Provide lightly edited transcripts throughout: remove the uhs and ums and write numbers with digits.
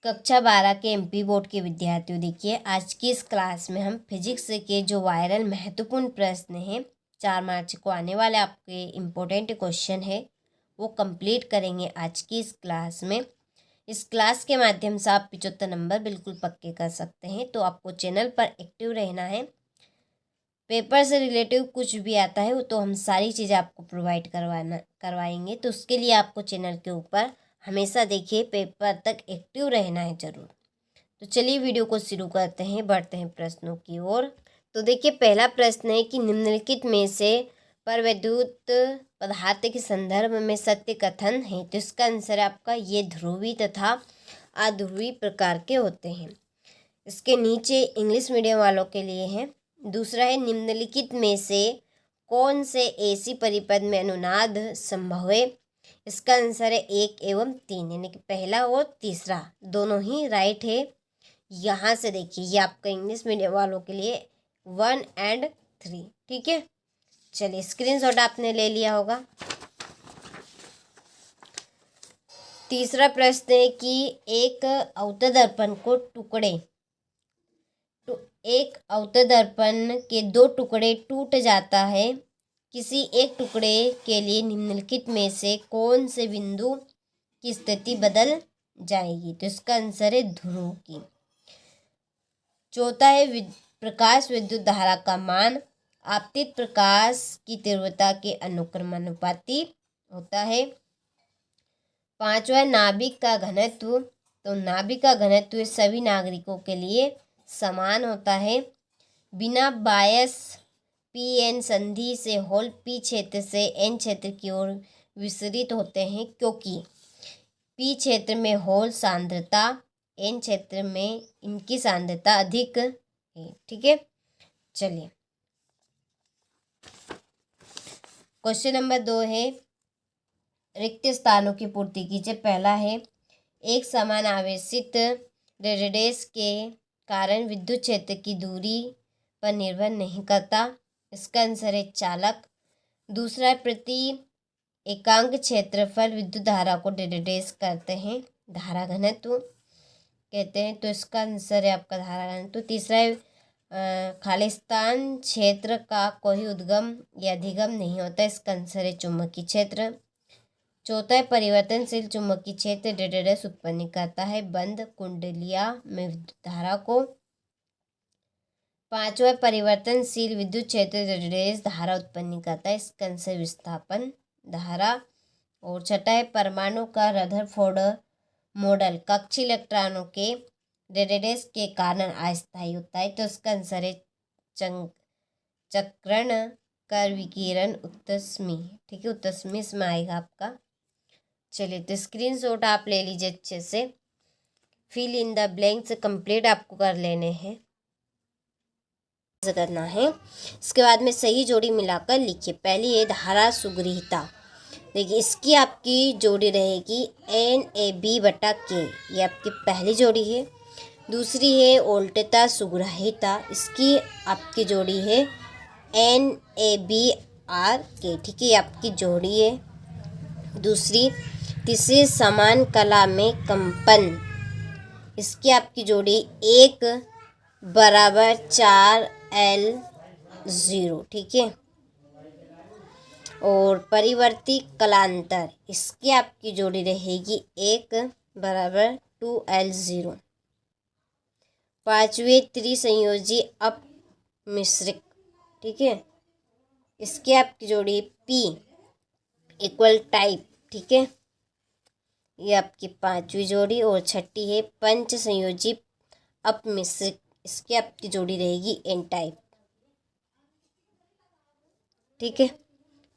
कक्षा 12 के MP board के विद्यार्थियों, देखिए आज की इस क्लास में हम फिजिक्स के जो वायरल महत्वपूर्ण प्रश्न हैं 4 मार्च को आने वाले आपके इम्पोर्टेंट क्वेश्चन है वो कंप्लीट करेंगे आज की इस क्लास में। इस क्लास के माध्यम से आप 75 नंबर बिल्कुल पक्के कर सकते हैं। तो आपको चैनल पर एक्टिव रहना है। पेपर से रिलेटिव कुछ भी आता है वो तो हम सारी चीज़ें आपको प्रोवाइड करवाएंगे। तो उसके लिए आपको चैनल के ऊपर हमेशा देखिए पेपर तक एक्टिव रहना है ज़रूर। तो चलिए वीडियो को शुरू करते हैं, बढ़ते हैं प्रश्नों की ओर। तो देखिए पहला प्रश्न है कि निम्नलिखित में से परवैद्युत पदार्थ के संदर्भ में सत्य कथन है। तो इसका आंसर आपका ये ध्रुवी तथा अध्रुवी प्रकार के होते हैं। इसके नीचे इंग्लिश मीडियम वालों के लिए है। दूसरा है निम्नलिखित में से कौन से ऐसी परिपद में अनुनाद संभव है। इसका आंसर है 1 एवं 3, यानी कि पहला और तीसरा दोनों ही राइट है। यहाँ से देखिए ये आपका इंग्लिश मीडियम वालों के लिए 1 और 3, ठीक है। चलिए स्क्रीनशॉट आपने ले लिया होगा। तीसरा प्रश्न है कि एक अवतल दर्पण के 2 टुकड़े टूट जाता है। किसी एक टुकड़े के लिए निम्नलिखित में से कौन से बिंदु की स्थिति बदल जाएगी। तो इसका आंसर है ध्रुव की। चौथा है प्रकाश विद्युत धारा का मान आपतित प्रकाश की तीव्रता के अनुक्रमानुपाती होता है। पांचवा नाभिक का घनत्व। तो नाभिक का घनत्व सभी नागरिकों के लिए समान होता है। बिना बायस पी-एन संधि से होल पी क्षेत्र से एन क्षेत्र की ओर विसरित होते हैं, क्योंकि पी क्षेत्र में होल सांद्रता, एन क्षेत्र में इनकी सांद्रता अधिक है, ठीक है। चलिए क्वेश्चन नंबर 2 है रिक्त स्थानों की पूर्ति कीजिए। पहला है एक समान आवेशित रेडियस के कारण विद्युत क्षेत्र की दूरी पर निर्भर नहीं करता। इसका आंसर है चालक। दूसरा प्रति एकांक क्षेत्रफल विद्युत धारा को रेडियस करते हैं, धारा घनत्व कहते हैं। तो इसका आंसर है आपका धारा घनत्व। तीसरा है खालिस्तान क्षेत्र का कोई उद्गम या अधिगम नहीं होता। इसका आंसर है चुंबकीय क्षेत्र। चौथा है परिवर्तनशील चुंबकीय क्षेत्र रेडियस उत्पन्न करता है बंद कुंडलिया में विद्युत धारा को। पांचवा परिवर्तनशील विद्युत क्षेत्र रेडियस धारा उत्पन्न करता है। इसका आंसर विस्थापन धारा। और छठा है परमाणु का रदरफोर्ड मॉडल कक्षीय इलेक्ट्रॉनों के रेडियस के कारण अस्थायी होता है। तो इसका आंसर है चक्रण कर विकिरण उत्तस्मी, ठीक है, उत्तस्मी इसमें आएगा आपका। चलिए तो स्क्रीनशॉट आप ले लीजिए अच्छे से। Fill in the blanks complete आपको कर लेने हैं, करना है। इसके बाद में सही जोड़ी मिलाकर लिखिए। पहली है धारा सुगृहीता। देखिए इसकी आपकी जोड़ी रहेगी NAB/K, ये आपकी पहली जोड़ी है। दूसरी है उल्टता सुग्राहिता, इसकी आपकी जोड़ी है NABRK, ठीक है, ये आपकी जोड़ी है दूसरी। तीसरी समान कला में कंपन, इसकी आपकी जोड़ी 1 = 4L0, ठीक है। और परिवर्ती कलांतर, इसकी आपकी जोड़ी रहेगी 1 = 2L0। पांचवी त्रिसंयोजी अपमिश्रिक, ठीक है, इसकी आपकी जोड़ी P = टाइप, ठीक है, ये आपकी पांचवी जोड़ी। और छठी है पंच संयोजी अपमिश्रिक, इसकी आपकी जोड़ी रहेगी N टाइप, ठीक है।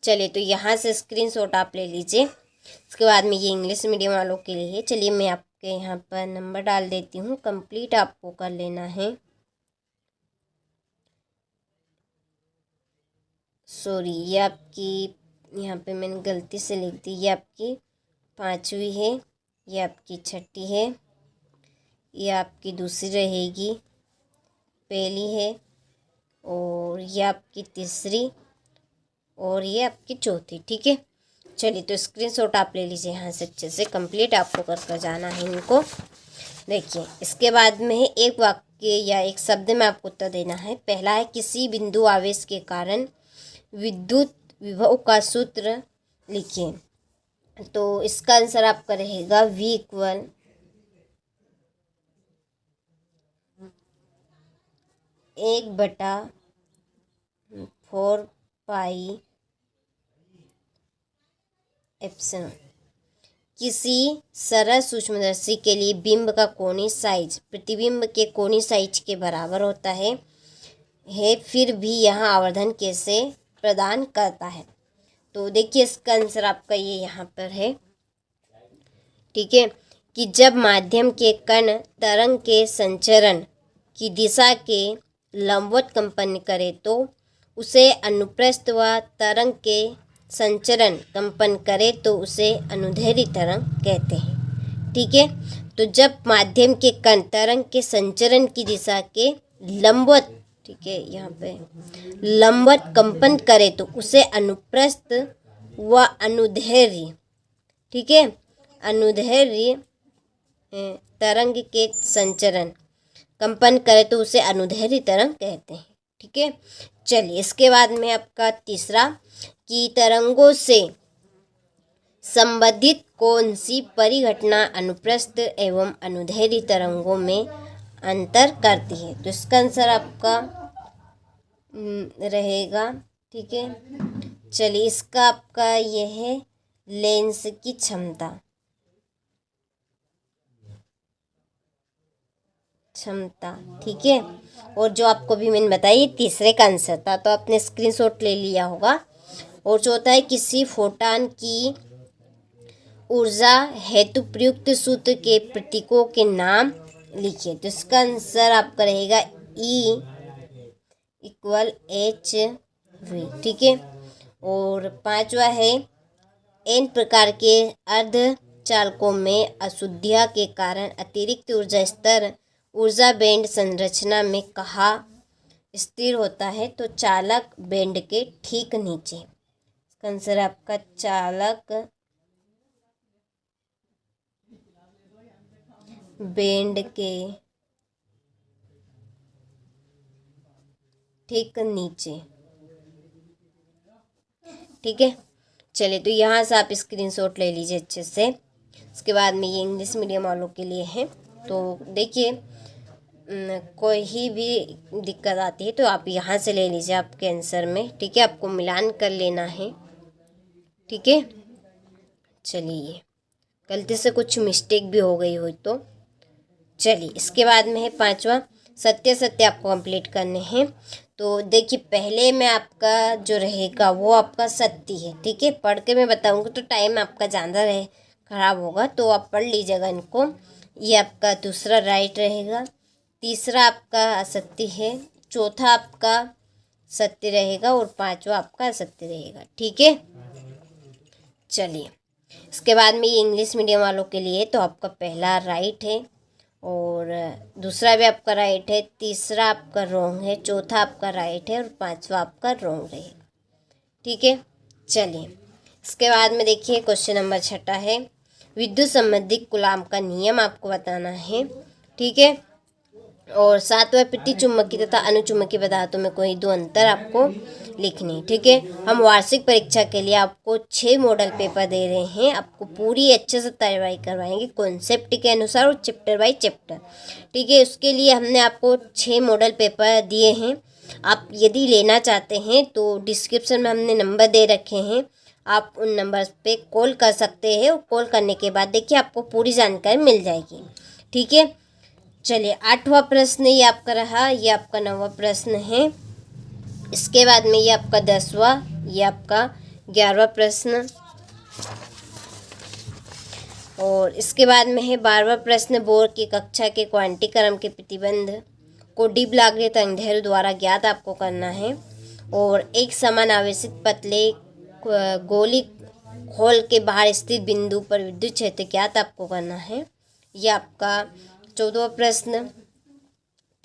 चलिए तो यहाँ से स्क्रीनशॉट आप ले लीजिए। इसके बाद में ये इंग्लिश मीडियम वालों के लिए है। चलिए मैं आपके यहाँ पर नंबर डाल देती हूँ, कंप्लीट आपको कर लेना है। सॉरी, ये आपकी यहाँ पे मैंने गलती से लिख दी। ये आपकी पांचवी है, ये आपकी छठी है, ये आपकी दूसरी रहेगी, पहली है, और ये आपकी तीसरी, और ये आपकी चौथी, ठीक है। चलिए तो स्क्रीनशॉट आप ले लीजिए यहाँ से अच्छे से। कंप्लीट आपको कर जाना है इनको। देखिए इसके बाद में एक वाक्य या एक शब्द में आपको उत्तर देना है। पहला है किसी बिंदु आवेश के कारण विद्युत विभव का सूत्र लिखिए। तो इसका आंसर आपका रहेगा V इक्वल 1/4 पाई एप्सिलॉन। किसी सरल सूक्ष्मदर्शी के लिए बिंब का कोणीय साइज प्रतिबिंब के कोणीय साइज के बराबर होता है फिर भी यह आवर्धन कैसे प्रदान करता है। तो देखिए इसका आंसर आपका ये यहाँ पर है, ठीक है, कि जब माध्यम के कण तरंग के संचरण की दिशा के लंबवत कंपन करे तो उसे अनुप्रस्थ व तरंग के संचरण कंपन करे तो उसे अनुदैर्ध्य तरंग कहते हैं। ठीक है, तो जब माध्यम के कण तरंग के संचरण की दिशा के लंबवत, ठीक है, यहाँ पे लंबवत कंपन करे तो उसे अनुप्रस्थ व अनुदैर्ध्य, ठीक है, अनुदैर्ध्य तरंग के संचरण कंपन करे तो उसे अनुदैर्ध्य तरंग कहते हैं। ठीक है, चलिए इसके बाद में आपका तीसरा कि तरंगों से संबंधित कौन सी परिघटना अनुप्रस्थ एवं अनुदैर्ध्य तरंगों में अंतर करती है। तो इसका आंसर आपका रहेगा, ठीक है, चलिए इसका आपका यह है लेंस की क्षमता, ठीक है। और जो आपको भी मैंने बताई तीसरे का आंसर था, तो आपने स्क्रीनशॉट ले लिया होगा। और चौथा है किसी फोटॉन की ऊर्जा हेतु प्रयुक्त सूत्र के प्रतीकों के नाम लिखिए। तो इसका आंसर आपका रहेगा E इक्वल HV, ठीक है। और पांचवा है n प्रकार के अर्धचालकों में अशुद्धियां के कारण अतिरिक्त ऊर्जा स्तर ऊर्जा बैंड संरचना में कहाँ स्थिर होता है। तो चालक बैंड के ठीक नीचे। इसका आंसर आपका चालक बैंड के ठीक नीचे, ठीक है। चलिए तो यहाँ से आप स्क्रीनशॉट ले लीजिए अच्छे से। इसके बाद में ये इंग्लिश मीडियम वालों के लिए है। तो देखिए कोई भी दिक्कत आती है तो आप यहाँ से ले लीजिए आपके आंसर में, ठीक है, आपको मिलान कर लेना है, ठीक है। चलिए गलती से कुछ मिस्टेक भी हो गई हो तो चलिए इसके बाद में है पांचवा सत्य सत्य आपको कंप्लीट करने हैं। तो देखिए पहले में आपका जो रहेगा वो आपका सत्य है, ठीक है। पढ़ के मैं बताऊंगा तो टाइम आपका ज़्यादा खराब होगा, तो आप पढ़ लीजिएगा इनको। ये आपका दूसरा राइट रहेगा, तीसरा आपका असत्य है, चौथा आपका सत्य रहेगा और पांचवा आपका असत्य रहेगा, ठीक है। चलिए इसके बाद में ये इंग्लिश मीडियम वालों के लिए तो आपका पहला राइट है और दूसरा भी आपका राइट है, तीसरा आपका रॉन्ग है, चौथा आपका राइट है और पांचवा आपका रॉन्ग रहेगा, ठीक है। चलिए इसके बाद में देखिए क्वेश्चन नंबर 6 है विद्युत संबंधी कूलाम का नियम आपको बताना है, ठीक है। और 7वां प्रति चुम्बकीय तथा अनुचुम्बकीय पदार्थों में कोई दो अंतर आपको लिखनी, ठीक है। हम वार्षिक परीक्षा के लिए आपको 6 मॉडल पेपर दे रहे हैं, आपको पूरी अच्छे से तैयारी करवाएंगे कॉन्सेप्ट के अनुसार और चैप्टर बाय चैप्टर, ठीक है। उसके लिए हमने आपको 6 मॉडल पेपर दिए हैं। आप यदि लेना चाहते हैं तो डिस्क्रिप्शन में हमने नंबर दे रखे हैं, आप उन नंबर पे कॉल कर सकते हैं। कॉल करने के बाद देखिए आपको पूरी जानकारी मिल जाएगी, ठीक है। चलिए 8वां प्रश्न ये आपका रहा, ये आपका 9वां प्रश्न है। इसके बाद में ये आपका 10वां, ये आपका 11वां प्रश्न और इसके बाद में है 12वां प्रश्न। बोर की कक्षा के क्वांटीक्रम के प्रतिबंध को डी ब्लॉगले तरंगदैर्घ्य द्वारा ज्ञात आपको करना है। और एक समान आवेशित पतले गोली खोल के बाहर स्थित बिंदु पर विद्युत क्षेत्र ज्ञात आपको करना है। ये आपका 14वां प्रश्न।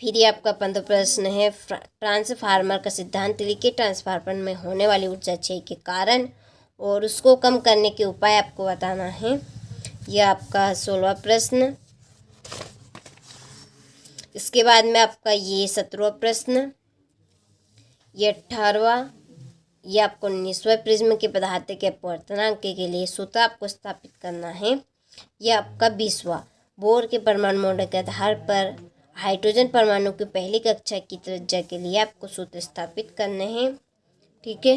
फिर ये आपका 15वां प्रश्न है ट्रांसफार्मर का सिद्धांत लिखिए। ट्रांसफार्मर में होने वाली ऊर्जा क्षय के कारण और उसको कम करने के उपाय आपको बताना है। यह आपका 16वां प्रश्न। इसके बाद में आपका ये 17वां प्रश्न, ये 18वां, ये आपको 19वां प्रिज्म के पदार्थ के अपवर्तनांक के लिए सूत्र आपको स्थापित करना है। ये आपका 20वां, बोर के परमाणु मॉडल के आधार पर हाइड्रोजन परमाणु की पहली कक्षा की त्रिज्या के लिए आपको सूत्र स्थापित करने हैं। ठीक है,